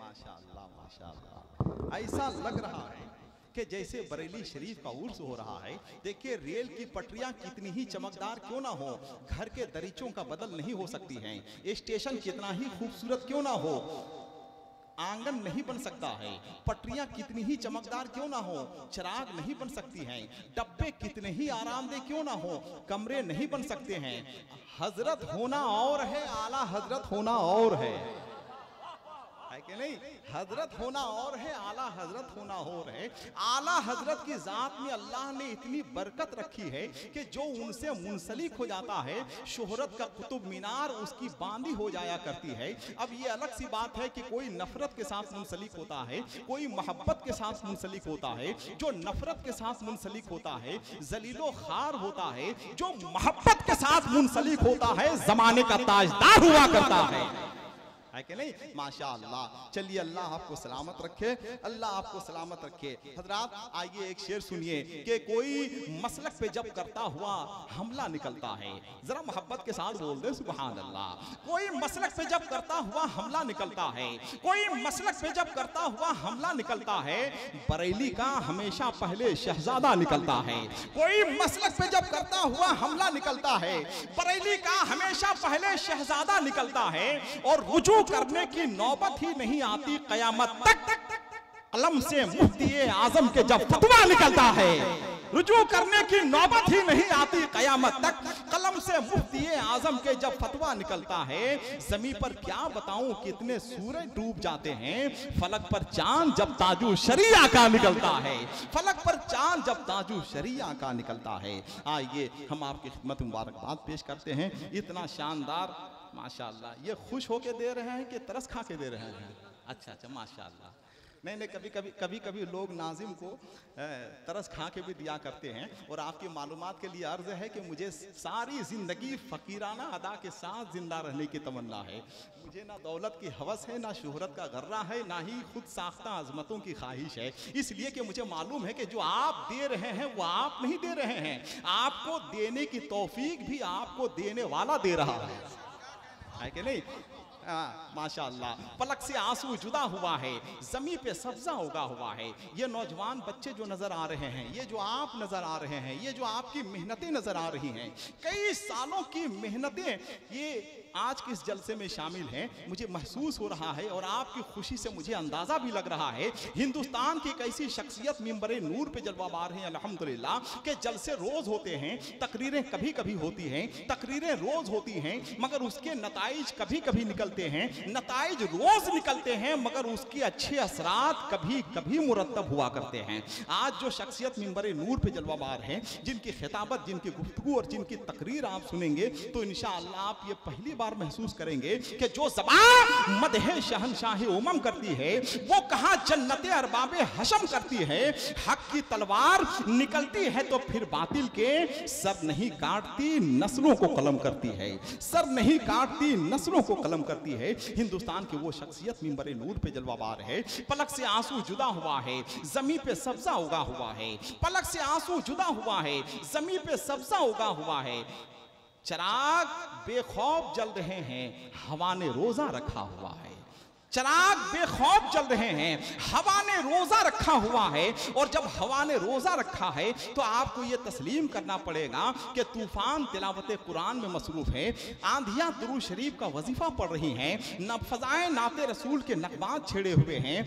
माशाअल्लाह माशाअल्लाह। ऐसा लग रहा है कि जैसे बरेली शरीफ का उर्स हो रहा है। देखिए रेल की पटरियां कितनी ही चमकदार क्यों ना हो, घर के दरीचों का बदल नहीं हो सकती हैं। स्टेशन कितना ही खूबसूरत क्यों ना हो, आंगन नहीं बन सकता है। पटरियां कितनी ही चमकदार क्यों ना हो, चिराग नहीं बन सकती हैं। डब्बे कितने ही आरामदेह क्यों ना हो, कमरे नहीं बन सकते हैं। हजरत होना और है, आला हजरत होना और है कि नहीं? हजरत होना और है, आला हजरत होना और है। आला हजरत की जात में अल्लाह ने इतनी बरकत रखी है कि जो उनसे मुंसलिक हो जाता है, शोहरत का कुतुब मीनार उसकी बांदी हो जाया करती है। अब ये अलग सी बात है कि कोई नफरत के साथ मुंसलिक होता है, कोई मोहब्बत के साथ मुंसलिक होता है। जो नफरत के साथ मुंसलिक होता है जलीलो खार होता है, जो मोहब्बत के साथ मुंसलिक होता है जमाने का ताजदार हुआ करता है कि नहीं? माशाअल्लाह। चलिए अल्लाह आपको सलामत रखे, अल्लाह आपको सलामत रखे। हजरात आइए एक शेर सुनिए कि कोई मसलक पे जब करता हुआ हमला निकलता है, जरा मोहब्बत के साथ बोल दे सुभान अल्लाह। कोई मसलक पे जब करता हुआ हमला निकलता है, कोई मसलक पे जब करता हुआ हमला निकलता है, बरेली का हमेशा पहले शहजादा निकलता है। कोई मसलक पे जब करता हुआ हमला निकलता है, बरेली का हमेशा पहले शहजादा निकलता है। और रुजू करने की नौबत ही नहीं आती कयामत तक, कलम से मुफ्ती आजम के जब फतवा निकलता है। रुजू करने की नौबत ही नहीं आती कयामत तक, कलम से मुफ्ती आजम के जब फतवा निकलता है। जमीन पर क्या बताऊं कितने सूरज डूब जाते हैं, फलक पर चांद जब ताजू शरिया का निकलता है, फलक पर चांद जब ताजू शरिया का निकलता है। आइए हम आपकी खिदमत मुबारकबाद पेश करते हैं। इतना शानदार माशाअल्लाह। ये खुश होके दे रहे हैं कि तरस खा के दे रहे हैं? अच्छा अच्छा माशाअल्लाह। नहीं, कभी कभी लोग नाजिम को तरस खा के भी दिया करते हैं। और आपकी मालूमात के लिए अर्ज है कि मुझे सारी ज़िंदगी फ़कीराना अदा के साथ ज़िंदा रहने की तमन्ना है। मुझे ना दौलत की हवस है, ना शोहरत का गर्रा है, ना ही खुद साख्ता अजमतों की ख्वाहिश है। इसलिए कि मुझे मालूम है कि जो आप दे रहे हैं वो आप नहीं दे रहे हैं, आपको देने की तौफीक भी आपको देने वाला दे रहा है कि नहीं? माशाअल्लाह। पलक से आंसू जुदा हुआ है, जमी पे सब्जा उगा हुआ है। ये नौजवान बच्चे जो नजर आ रहे हैं, ये जो आप नजर आ रहे हैं, ये जो आपकी मेहनतें नजर आ रही हैं, कई सालों की मेहनतें ये आज के इस जलसे में शामिल हैं। मुझे महसूस हो रहा है और आपकी खुशी से मुझे अंदाजा भी लग रहा है। हिंदुस्तान की एक ऐसी शख्सियत मिंबरे नूर पे जलवाबार हैं अल्हम्दुलिल्लाह, के जलसे रोज होते हैं, तकरीरें कभी कभी होती हैं, तकरीरें रोज होती हैं, मगर उसके नताइज कभी कभी निकलते हैं। नताइज रोज निकलते हैं मगर उसके अच्छे असरात कभी कभी मुरत्तब हुआ करते हैं। आज जो शख्सियत मिंबरे नूर पे जलवाबार हैं, जिनकी खिताबत, जिनकी गुफ्तगू और जिनकी तकरीर आप सुनेंगे तो इंशाअल्लाह आप ये पहली बार महसूस करेंगे कि जो ज़बान मदहे शहनशाह उमम करती है वो कहाँ जन्नते अरबाबे हशम करती है। हक की तलवार निकलती है तो फिर बातिल के सर नहीं काटती, नस्लों को कलम करती है, सर नहीं काटती, नस्लों को कलम करती है। हिंदुस्तान की वो शख्सियत मिंबरे नूर पे जलवाबार है। पलक से आंसू जुदा हुआ है, जमी पे सब्जा उगा हुआ है। पलक से आंसू जुदा हुआ है, जमी पे सब्जा उगा हुआ है। चिराग बेखौफ जल रहे हैं, हवा ने रोजा रखा हुआ है। चिराग बेखौफ जल रहे हैं, हवा ने रोजा रखा हुआ है। और जब हवा ने रोजा रखा है तो आपको यह तस्लीम करना पड़ेगा कि तूफान तिलावत कुरान में मसरूफ है, आंधियां दुरूद शरीफ का वजीफा पढ़ रही हैं, फजाएं नाते रसूल के नकबात छेड़े हुए हैं।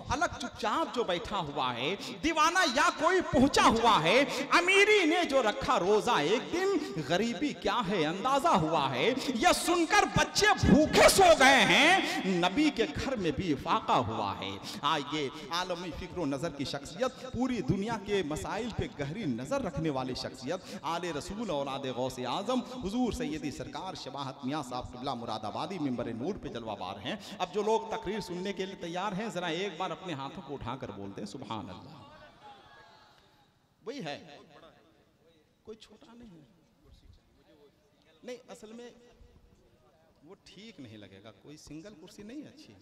अलग चुपचाप जो बैठा हुआ है दीवाना या कोई पहुंचा हुआ है। अमीरी ने जो रखा रोजा एक दिन, गरीबी क्या है अंदाजा हुआ है। यह सुनकर बच्चे भूखे सो गए हैं, नबी के घर में भी फाका हुआ है। आइए आलमी फिक्र नजर की शख्सियत, पूरी दुनिया के मसाइल पे गहरी नजर रखने वाली शख्सियत, आले रसूल और आदे गौसे आजम हुजूर सैयदी सरकार शबाहत मियां साहब क़िबला मुरादाबादी मिंबरे नूर पे जलवाबार हैं। अब जो लोग तकरीर सुनने के लिए तैयार हैं जरा एक बार अपने हाथों को उठाकर बोलते हैं सुभान अल्लाह। वही है, कोई छोटा नहीं है। नहीं, असल में वो ठीक नहीं लगेगा, कोई सिंगल कुर्सी नहीं अच्छी।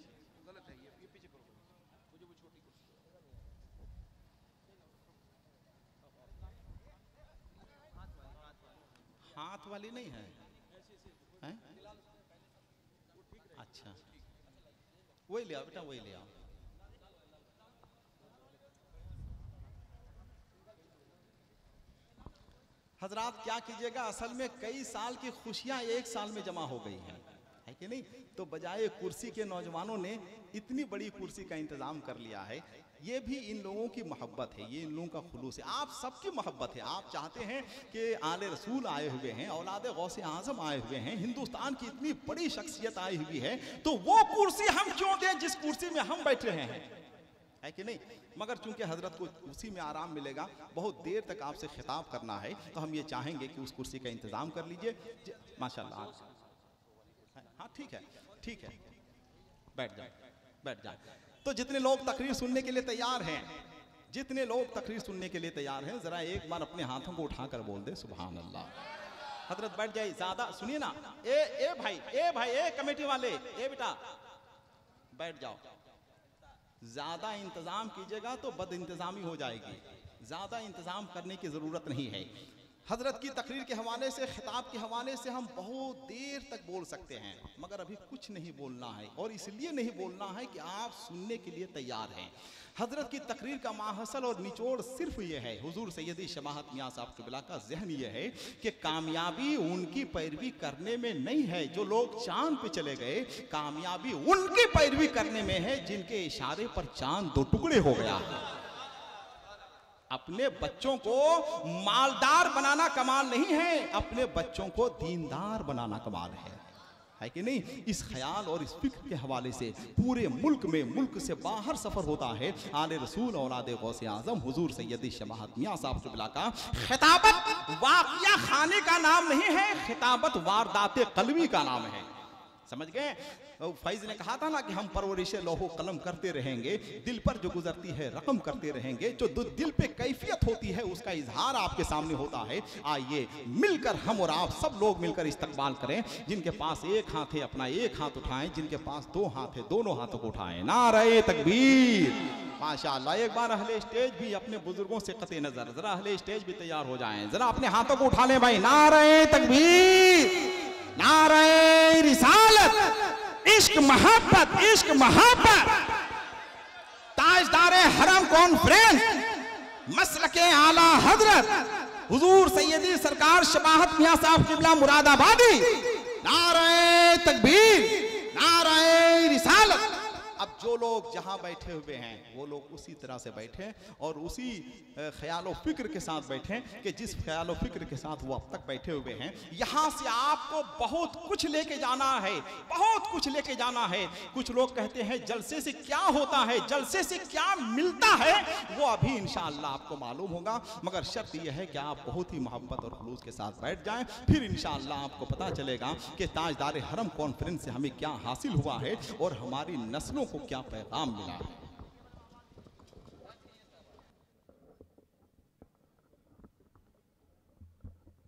हाथ वाली नहीं है, हैं? अच्छा, वही ले आओ बेटा, वही ले आओ। हजरात क्या कीजिएगा, असल में कई साल की खुशियां एक साल में जमा हो गई हैं, है कि नहीं? तो बजाय कुर्सी के नौजवानों ने इतनी बड़ी कुर्सी का इंतजाम कर लिया है। ये भी इन लोगों की मोहब्बत है, ये इन लोगों का खुलूस है, आप सबकी मोहब्बत है। आप चाहते हैं कि आले रसूल आए हुए हैं, औलादे गौसे आज़म आए हुए हैं, हिंदुस्तान की इतनी बड़ी शख्सियत आई हुई है, तो वो कुर्सी हम क्यों दें जिस कुर्सी में हम बैठे रहे हैं, है कि नहीं? मगर चूंकि हजरत को उसी में आराम मिलेगा, बहुत देर तक आपसे खिताब करना है, तो हम ये चाहेंगे कि उस कुर्सी का इंतजाम कर लीजिए। माशाल्लाह, हाँ ठीक है, ठीक है, बैठ जाए, बैठ जाए। तो जितने लोग तकरीर सुनने के लिए तैयार हैं, जितने लोग तकरीर सुनने के लिए तैयार हैं, जरा एक बार अपने हाथों को उठाकर बोल दे सुभान अल्लाह। हजरत बैठ जाए, ज्यादा सुनिए ना, ए भाई, ए कमेटी वाले, ए बेटा बैठ जाओ। ज्यादा इंतजाम कीजिएगा तो बद इंतजामी हो जाएगी, ज्यादा इंतजाम करने की जरूरत नहीं है। हजरत की तकरीर के हवाले से, खिताब के हवाले से हम बहुत देर तक बोल सकते हैं, मगर अभी कुछ नहीं बोलना है, और इसलिए नहीं बोलना है कि आप सुनने के लिए तैयार हैं। हजरत की तकरीर का माहसल और निचोड़ सिर्फ ये है, हुजूर सैयदी शमाहत मियां साहब क़िबला का ज़हन ये है कि कामयाबी उनकी पैरवी करने में नहीं है जो लोग चांद पे चले गए, कामयाबी उनकी पैरवी करने में है जिनके इशारे पर चांद दो टुकड़े हो गया। अपने बच्चों को मालदार बनाना कमाल नहीं है, अपने बच्चों को दीनदार बनाना कमाल है कि नहीं? इस ख्याल और इस फिक्र के हवाले से पूरे मुल्क में, मुल्क से बाहर सफर होता है आले रसूल औलादे गौसे आज़म हुजूर सैयदी शमाहत मियां साहब क़िबला का। खिताबत वाक़िया खाने का नाम नहीं है, खिताबत वारदाते कलमी का नाम है, समझ गए? फैज ने कहा था ना कि हम परवरिश लौहो कलम करते रहेंगे, दिल पर जो गुजरती है रकम करते रहेंगे, जो दिल पे कैफियत होती है उसका इजहार आपके सामने होता है। आइए मिलकर हम और आप सब लोग मिलकर इस्तकबाल करें। जिनके पास एक हाथ है अपना एक हाथ उठाएं, जिनके पास दो हाथ है दोनों हाथों को उठाएं। नारे तकबीर, माशाअल्लाह। एक बार अहले स्टेज भी अपने बुजुर्गों से कते नजर, जरा अहले स्टेज भी तैयार हो जाएं, जरा अपने हाथों को उठा लें भाई। नारे तकबीर, नारे रिसालत, इश्क मोहब्बत, इश्क मोहब्बत। ताजदारे हरम कॉन्फ्रेंस, मसलके आला हजरत हुजूर सैयदी सरकार शमाहत मियां साहब क़िबला मुरादाबादी। नारे तकबीर, नारे रिसालत। अब जो लोग जहां बैठे हुए हैं वो लोग उसी तरह से बैठे और उसी ख्याल व फिक्र के साथ बैठे कि जिस ख्याल व फिक्र के साथ वो अब तक बैठे हुए हैं। यहाँ से आपको बहुत कुछ लेके जाना है, बहुत कुछ लेके जाना है। कुछ लोग कहते हैं जलसे से क्या होता है, जलसे से क्या मिलता है, वो अभी इंशाअल्लाह आपको मालूम होगा, मगर शर्त यह है कि आप बहुत ही मोहब्बत और खुलूस के साथ बैठ जाएं, फिर इंशाअल्लाह आपको पता चलेगा कि ताजदार हरम कॉन्फ्रेंस से हमें क्या हासिल हुआ है और हमारी नस्लों को क्या पैगाम मिला है।